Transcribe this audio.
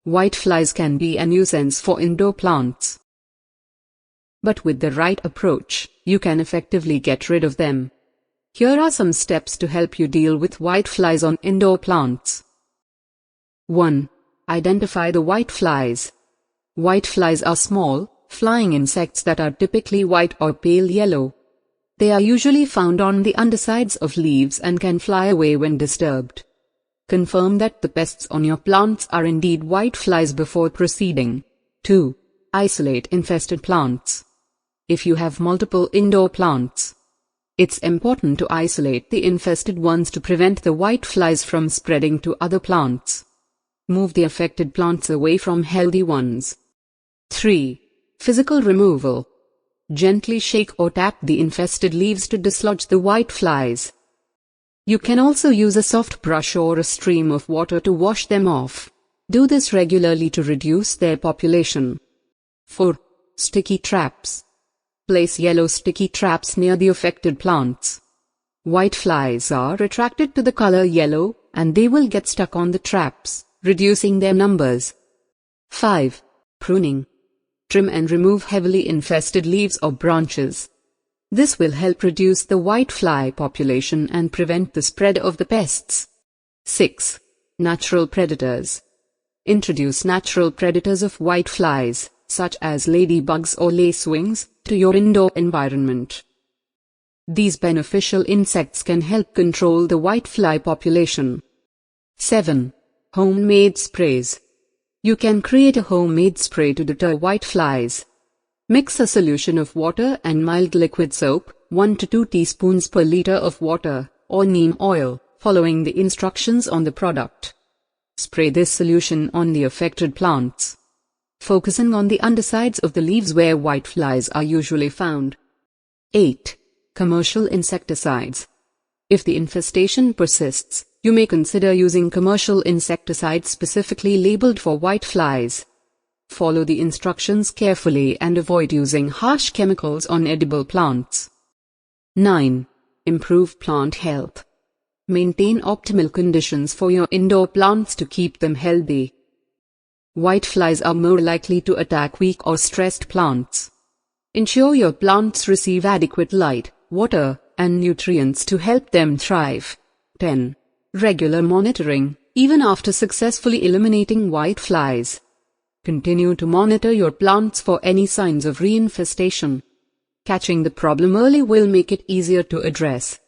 Whiteflies can be a nuisance for indoor plants. But with the right approach, you can effectively get rid of them. Here are some steps to help you deal with whiteflies on indoor plants. 1. Identify the whiteflies. Whiteflies are small, flying insects that are typically white or pale yellow. They are usually found on the undersides of leaves and can fly away when disturbed. Confirm that the pests on your plants are indeed whiteflies before proceeding. 2. Isolate infested plants. If you have multiple indoor plants, it's important to isolate the infested ones to prevent the whiteflies from spreading to other plants. Move the affected plants away from healthy ones. 3. Physical removal. Gently shake or tap the infested leaves to dislodge the whiteflies. You can also use a soft brush or a stream of water to wash them off. Do this regularly to reduce their population. 4. Sticky traps. Place yellow sticky traps near the affected plants. Whiteflies are attracted to the color yellow, and they will get stuck on the traps, reducing their numbers. 5. Pruning. Trim and remove heavily infested leaves or branches. This will help reduce the whitefly population and prevent the spread of the pests. 6. Natural predators. Introduce natural predators of whiteflies, such as ladybugs or lacewings, to your indoor environment. These beneficial insects can help control the whitefly population. 7. Homemade sprays. You can create a homemade spray to deter whiteflies. Mix a solution of water and mild liquid soap, 1 to 2 teaspoons per liter of water, or neem oil, following the instructions on the product. Spray this solution on the affected plants, focusing on the undersides of the leaves where whiteflies are usually found. 8. Commercial insecticides. If the infestation persists, you may consider using commercial insecticides specifically labeled for whiteflies. Follow the instructions carefully and avoid using harsh chemicals on edible plants. 9. Improve plant health. Maintain optimal conditions for your indoor plants to keep them healthy. Whiteflies are more likely to attack weak or stressed plants. Ensure your plants receive adequate light, water, and nutrients to help them thrive. 10. Regular monitoring. Even after successfully eliminating whiteflies, continue to monitor your plants for any signs of reinfestation. Catching the problem early will make it easier to address.